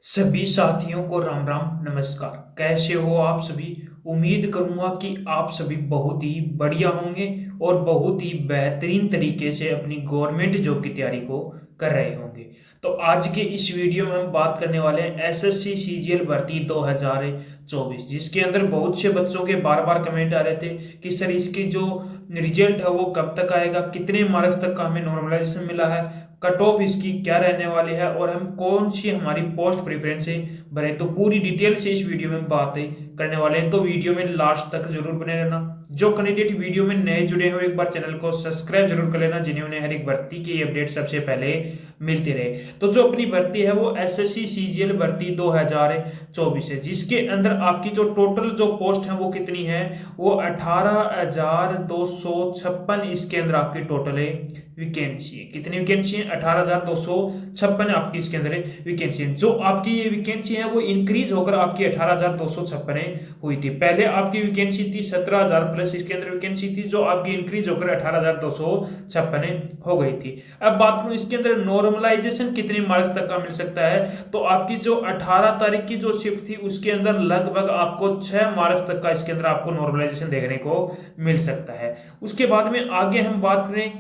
सभी साथियों को राम राम नमस्कार। कैसे हो आप सभी। उम्मीद करूंगा कि आप सभी बहुत ही बढ़िया होंगे और बहुत ही बेहतरीन तरीके से अपनी गवर्नमेंट जॉब की तैयारी को कर रहे होंगे। तो आज के इस वीडियो में हम बात करने वाले हैं एसएससी सीजीएल भर्ती 2024, जिसके अंदर बहुत से बच्चों के बार बार कमेंट आ रहे थे कि सर इसकी जो रिजल्ट है वो कब तक आएगा, कितने मार्क्स तक का हमें नॉर्मलाइजेशन मिला है, कट ऑफ इसकी क्या रहने वाली है और हम कौन सी हमारी पोस्ट प्रेफरेंस से भरे। तो पूरी डिटेल से इस वीडियो में बातें करने वाले हैं, तो वीडियो में लास्ट तक जरूर बने रहना। जो कैंडिडेट वीडियो में नए जुड़े हो एक बार चैनल को सब्सक्राइब जरूर कर लेना, जिन्हें हर एक भर्ती की अपडेट सबसे पहले मिलती रहे। तो जो अपनी भर्ती है वो एसएससी सीजीएल भर्ती 2024 है, जिसके अंदर आपकी जो टोटल जो पोस्ट है वो कितनी है, वो 18,256 इसके अंदर आपकी टोटल है वैकेंसी है। कितनी वैकेंसी है? 18,256 आपकी इसके अंदर वैकेंसी है। जो आपकी ये वैकेंसी है वो इंक्रीज होकर आपकी 18,256 हुई थी। पहले आपकी वैकेंसी थी 17,000 प्लस इसके अंदर वैकेंसी थी, जो आपकी इंक्रीज होकर 18,256 हो गई थी। अब बात करूं इसके अंदर नॉर्मलाइजेशन कितने मार्क्स तक का मिल सकता है, तो आपकी जो 18 तारीख की जो शिफ्ट थी उसके अंदर लगभग आपको 6 मार्क्स तक का इसके अंदर आपको नॉर्मलाइजेशन देखने को मिल सकता है। उसके बाद में आगे हम बात करें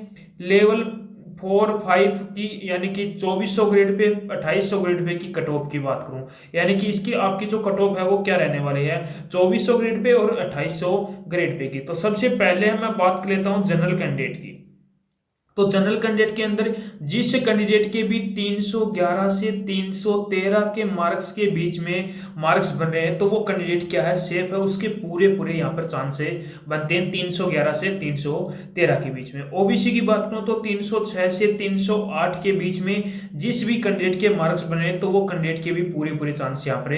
लेवल 4-5 की, यानी कि 2400 ग्रेड पे 2800 ग्रेड पे की कट ऑफ की बात करूं, यानी कि इसकी आपकी जो कट ऑफ है वो क्या रहने वाली है 2400 ग्रेड पे और 2800 ग्रेड पे की। तो सबसे पहले मैं बात कर लेता हूं जनरल कैंडिडेट की। तो जनरल कैंडिडेट के अंदर जिस कैंडिडेट के भी 311 से 313 के मार्क्स के बीच में मार्क्स बन रहे हैं तो वो कैंडिडेट क्या है, सेफ है। उसके पूरे पूरे यहाँ पर चांस बनते हैं 311 से 313 के बीच में। ओबीसी की बात करूं तो 306 से 308 के बीच में जिस भी कैंडिडेट के मार्क्स बन रहे हैं तो वो कैंडिडेट के भी पूरे पूरे चांस यहाँ पर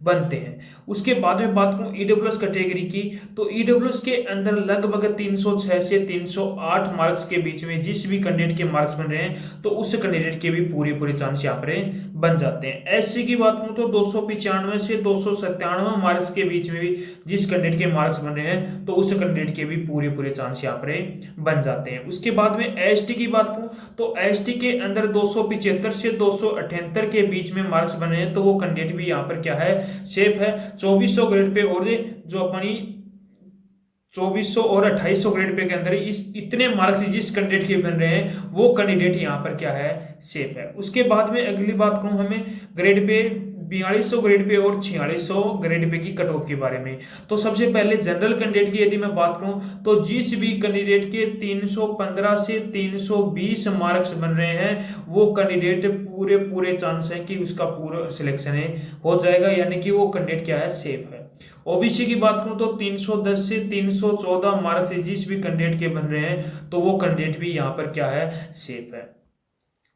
बनते हैं। उसके बाद में बात करूं ईडब्ल्यूएस कैटेगरी की, तो ईडब्ल्यूएस के अंदर लगभग 306 से 308 मार्क्स के बीच में जिस भी कैंडिडेट के मार्क्स बन रहे हैं तो उस कैंडिडेट के भी पूरे पूरे चांस यहाँ पर बन जाते हैं। एससी की बात करूं तो 295 से 297 मार्क्स के बीच में भी जिस कैंडिडेट के मार्क्स बन रहे हैं तो उस कैंडिडेट के भी पूरे पूरे चांस यहाँ पर बन जाते हैं। उसके बाद में एसटी की बात करूं तो एसटी के अंदर 275 से 278 के बीच में मार्क्स बने हैं तो वो कैंडिडेट भी यहाँ पर क्या है, सेफ है। 2400 ग्रेड पे और जो अपनी 2400 और 2800 ग्रेड पे के अंदर इस इतने मार्क्स जिस कैंडिडेट के बन रहे हैं वो कैंडिडेट यहाँ पर क्या है, सेफ है। उसके बाद में अगली बात कहूँ हमें ग्रेड पे 4200 ग्रेड पे और 4600 ग्रेड पे की कट ऑफ के बारे में। तो सबसे पहले जनरल कैंडिडेट की यदि मैं बात करूं तो जिस भी कैंडिडेट के 315 से 320 मार्क्स बन रहे हैं वो कैंडिडेट पूरे पूरे चांस है कि उसका पूरा सिलेक्शन हो जाएगा, यानी कि वो कैंडिडेट क्या है, सेफ है। ओबीसी की बात करूं तो 310 से 314 मार्क्स जिस भी कैंडिडेट के बन रहे हैं तो वो कैंडिडेट भी यहाँ पर क्या है, सेफ है।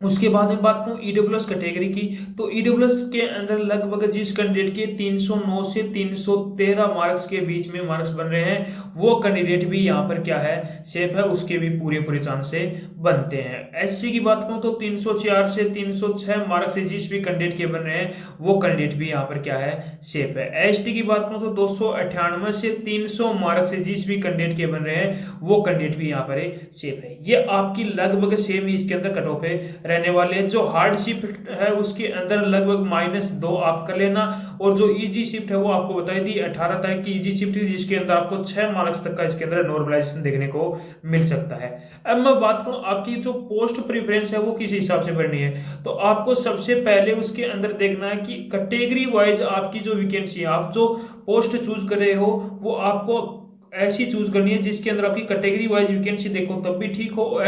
उसके बाद में बात करूं ईडब्ल्यूएस कैटेगरी की, तो ईडब्ल्यूएस के अंदर लगभग जिस कैंडिडेट के 309 से 313 मार्क्स के बीच में मार्क्स बन रहे हैं वो कैंडिडेट भी यहाँ पर क्या है, सेफ है। उसके भी पूरे पूरे चांस से बनते हैं। एससी की बात करूं तो 304 से 306 मार्क्स जिस भी कैंडिडेट के बन रहे हैं वो कैंडिडेट भी यहाँ पर क्या है, सेफ है। एसटी की बात करूं तो 298 से 300 मार्क्स जिस भी कैंडिडेट के बन रहे हैं वो कैंडिडेट भी यहाँ पर सेफ है। ये आपकी लगभग सेम ही इसके अंदर कट ऑफ है रहने वाले हैं। जो हार्ड शिफ्ट है उसके अंदर लगभग -2 आप कर लेना, और जो इजी शिफ्ट है वो आपको बताई दी 18 तारीख की इजी शिफ्ट है जिसके अंदर आपको 6 मार्क्स तक का इसके अंदर नॉर्मलाइजेशन देखने को मिल सकता है। अब मैं बात करूं आपकी जो पोस्ट प्रेफरेंस है वो किस हिसाब से भरनी है, तो आपको सबसे पहले उसके अंदर देखना है कि कैटेगरी वाइज आपकी जो वैकेंसी है, आप जो पोस्ट चूज कर रहे हो वो आपको ऐसी चूज करनी है जिसके अंदर आपकी कैटेगरी वाइज वैकेंसी देखो तब भी ठीक हो,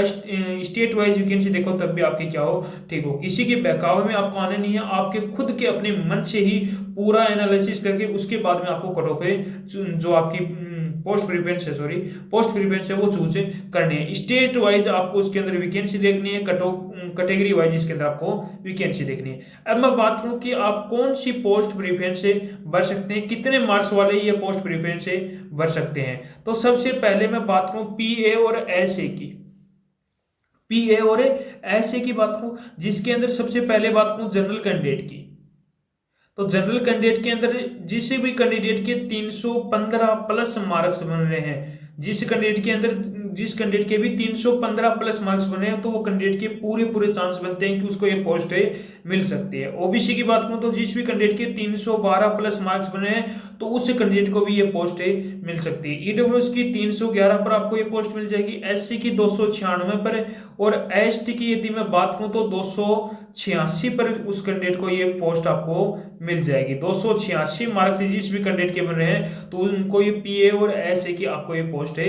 स्टेट वाइज वैकेंसी देखो तब भी आपकी क्या हो, ठीक हो। किसी के बहकावे में आपको आने नहीं है, आपके खुद के अपने मन से ही पूरा एनालिसिस करके उसके बाद में आपको कट ऑफ जो आपकी पोस्ट प्रेफरेंस है, सॉरी पोस्ट प्रेफरेंस है वो चूज करनी है। स्टेट वाइज आपको उसके अंदर वैकेंसी देखनी है, कट ऑफ कैटेगरी वाइज इसके अंदर आपको वैकेंसी देखनी है। अब मैं बात करूं कि आप कौन सी पोस्ट प्रेफरेंस से भर सकते हैं, कितने मार्क्स वाले ये पोस्ट प्रेफरेंस से भर सकते हैं। तो सबसे पहले मैं बात करूं पीए और एसए की। पीए और एसए की बात करूं जिसके अंदर सबसे पहले बात करूं जनरल कैंडिडेट की, तो जनरल कैंडिडेट के अंदर जिस भी कैंडिडेट के 315 प्लस मार्क्स बन रहे हैं, जिस कैंडिडेट के अंदर जिस कैंडिडेट के भी 315 प्लस मार्क्स बने हैं तो वो कैंडिडेट के पूरे पूरे चांस बनते हैं कि उसको ये पोस्ट मिल सकती है। ओबीसी की बात करूं तो जिस भी कैंडिडेट के 312 प्लस मार्क्स बने हैं तो उस कैंडिडेट को भी ये पोस्ट मिल सकती है। ईडब्ल्यूएस की 311 पर आपको ये पोस्ट मिल जाएगी, एससी की 296 पर, और एसटी की यदि मैं बात करूं तो 286 पर उस कैंडिडेट को ये पोस्ट आपको मिल जाएगी। 286 मार्क्स जिस भी कैंडिडेट के बन रहे हैं तो उनको ये पीए और एसए की आपको ये पोस्ट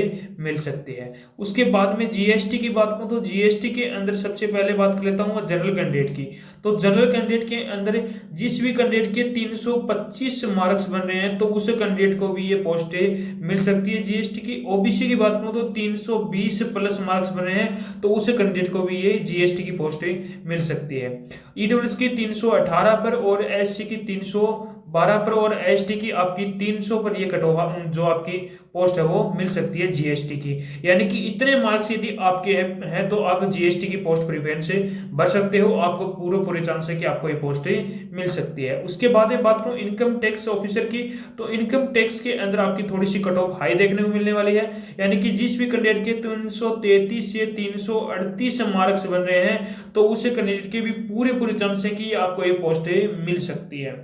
मिल सकती है। उसके बाद में जीएसटी की बात करूं तो जीएसटी के अंदर सबसे पहले बात कर लेता हूं जनरल कैंडिडेट की। तो जनरल कैंडिडेट के अंदर जिस भी कैंडिडेट के 325 मार्क्स बन रहे हैं तो उस कैंडिडेट को भी ये पोस्ट मिल सकती है जीएसटी की। ओबीसी की बात करूं तो 320 प्लस मार्क्स बन रहे हैं तो उस कैंडिडेट को भी ये जीएसटी की पोस्ट मिल सकती है। ईडब्ल्यूएस की 318 पर और एससी की 312 पर और एसटी की आपकी 300 पर ये कटौती जो आपकी पोस्ट है वो मिल सकती है जीएसटी की। यानी कि इतने मार्क्स यदि आपके हैं तो आप जीएसटी की पोस्ट प्रिफरेंस से भर सकते हो, आपको पूरे चांस है कि आपको ये पोस्ट मिल सकती है। उसके बाद बात करूं इनकम टैक्स ऑफिसर की, तो इनकम टैक्स के अंदर आपकी थोड़ी सी कट ऑफ हाई देखने को मिलने वाली है। यानी कि जिस भी कैंडिडेट के 333 से 338 मार्क्स बन रहे हैं तो उस कैंडिडेट के भी पूरे चांस है कि आपको ये पोस्ट मिल सकती है।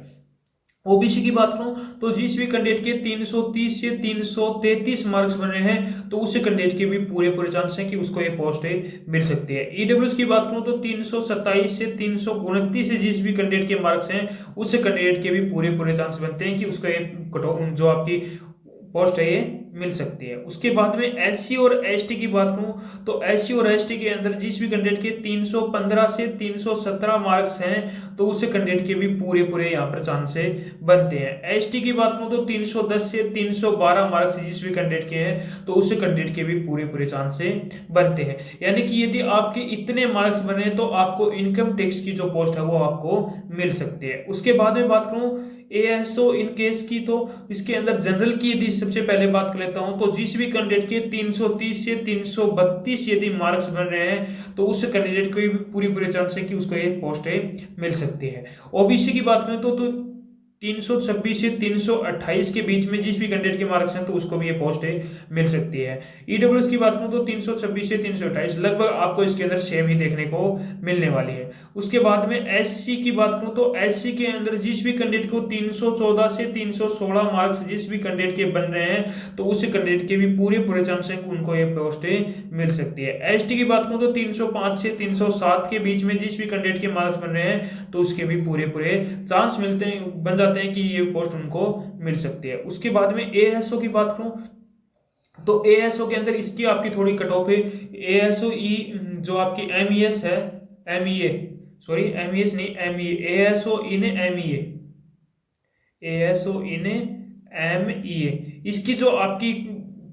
ओबीसी की बात करूं तो जिस भी कैंडिडेट के 330 से 333 मार्क्स बन रहे हैं तो उस कैंडिडेट के भी पूरे चांस हैं कि उसको ये पोस्ट मिल सकती है। ईडब्ल्यूएस की बात करूं तो 327 से 329 से जिस भी कैंडिडेट के मार्क्स हैं उस कैंडिडेट के भी पूरे चांस बनते हैं कि उसको ये जो आपकी पोस्ट है ये मिल सकती है। उसके बाद में एससी और एसटी की बात करूं तो एससी और एसटी के अंदर जिस भी कैंडिडेट के 315 से 317 मार्क्स हैं तो उस कैंडिडेट के भी पूरे यहाँ पर चांस बनते हैं। एसटी की बात करूं तो 310 से 312 मार्क्स जिस भी कैंडिडेट के हैं तो उस कैंडिडेट के भी पूरे चांस बनते हैं। यानी कि यदि आपके इतने मार्क्स बने तो आपको इनकम टैक्स की जो पोस्ट है वो आपको मिल सकती है। उसके बाद में बात करूं एएसओ इन केस की, तो इसके अंदर जनरल की यदि सबसे पहले बात कर लेता हूं तो जिस भी कैंडिडेट के 330 से 332 यदि मार्क्स बन रहे हैं तो उस कैंडिडेट को भी पूरे चांस है कि उसको ये पोस्ट मिल सकती है। ओबीसी की बात करें तो 326 से 328 के बीच में जिस भी कैंडिडेट के मार्क्स हैं तो उसको भी ये पोस्ट मिल सकती है। ईडब्ल्यूएस की बात करूं तो 326 से 328 लगभग आपको इसके अंदर सेम ही देखने को मिलने वाली है। उसके बाद में एससी की बात करूं तो एससी के अंदर जिस भी कैंडिडेट को 314 से 316 मार्क्स जिस भी कैंडिडेट के बन रहे हैं तो उस कैंडिडेट के भी पूरे चांस हैं उनको ये पोस्ट मिल सकती है। एसटी की बात करूं तो 305 से 307 के बीच में जिस भी कैंडिडेट के मार्क्स बन रहे हैं तो उसके भी पूरे चांस मिलते हैं बन जाते हैं कि ये पोस्ट उनको मिल सकती है। उसके बाद में एएसओ की बात करूं तो एएसओ के अंदर इसकी आपकी थोड़ी कट ऑफ है। एएसओ ई जो आपकी एमईएस है, एमईए सॉरी एमईएस नहीं एमईए, एएसओ इन एमईए, एएसओ इन एमईए, इसकी जो आपकी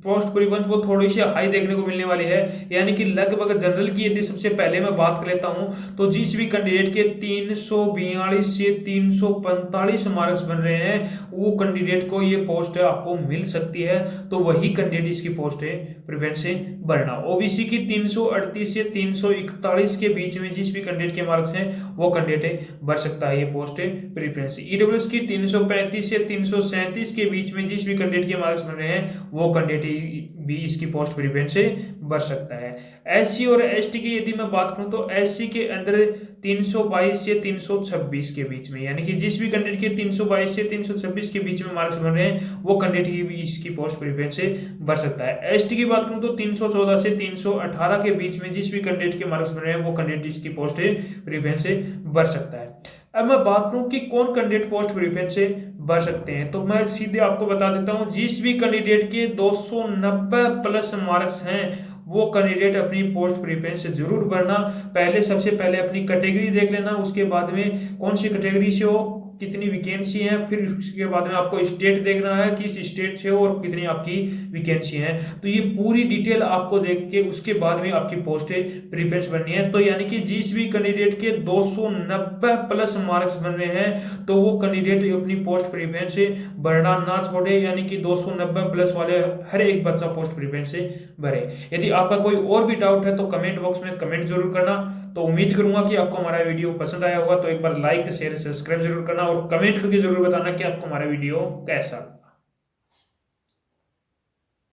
पोस्ट प्रिफरेंस वो थोड़ी सी हाई देखने को मिलने वाली है। यानी कि लगभग जनरल की यदि सबसे पहले मैं बात कर लेता हूं तो जिस भी कैंडिडेट के 342 से 345 मार्क्स बन रहे हैं वो कैंडिडेट को ये पोस्ट आपको मिल सकती है, तो वही कैंडिडेट इसकी पोस्ट प्रिफरेंस से भरना। ओबीसी की 338 से 341 के बीच में जिस भी कैंडिडेट के मार्क्स हैं वो कैंडिडेट भर सकता है ये पोस्ट प्रिफरेंस। ईडब्ल्यूएस की 335 से 337 के बीच में जिस भी कैंडिडेट के मार्क्स बन रहे हैं वो कैंडिडेट भी इसकी पोस्ट प्रिफरेंस से भर सकता है। एससी और एसटी की यदि मैं बात करूं तो एससी के अंदर 322 से 326 के बीच में, यानी कि जिस भी कैंडिडेट के 322 से 326 के बीच में मार्क्स बन रहे हैं वो कैंडिडेट भी इसकी पोस्ट प्रिफरेंस से भर सकता है। एसटी की बात करूं तो 314 से 318 के बीच में जिस भी कैंडिडेट के मार्क्स बन रहे हैं वो कैंडिडेट इसकी पोस्ट प्रिफरेंस से भर सकता है। अब मैं बात करूं कि कौन कैंडिडेट पोस्ट प्रिफरेंस से भर सकते हैं तो मैं सीधे आपको बता देता हूं, जिस भी कैंडिडेट के 290 प्लस मार्क्स हैं वो कैंडिडेट अपनी पोस्ट प्रिफरेंस जरूर भरना। सबसे पहले अपनी कैटेगरी देख लेना, उसके बाद में कौन सी कैटेगरी से हो, कितनी वैकेंसी है, फिर उसके बाद में आपको स्टेट देखना है किस स्टेट से हो और कितनी आपकी वैकेंसी है। तो ये पूरी डिटेल आपको देख के उसके बाद में आपकी पोस्ट प्रिफरेंस बननी है। तो यानी कि जिस भी कैंडिडेट के 290 प्लस मार्क्स बन रहे हैं तो वो कैंडिडेट अपनी पोस्ट प्रिफरेंस से भरना ना छोड़े, यानी कि 290 प्लस वाले हर एक बच्चा पोस्ट प्रिफरेंस से भरे। यदि आपका कोई और भी डाउट है तो कमेंट बॉक्स में कमेंट जरूर करना। तो उम्मीद करूंगा कि आपको हमारा वीडियो पसंद आया होगा, तो एक बार लाइक शेयर सब्सक्राइब जरूर करना और कमेंट करके जरूर बताना कि आपको हमारा वीडियो कैसा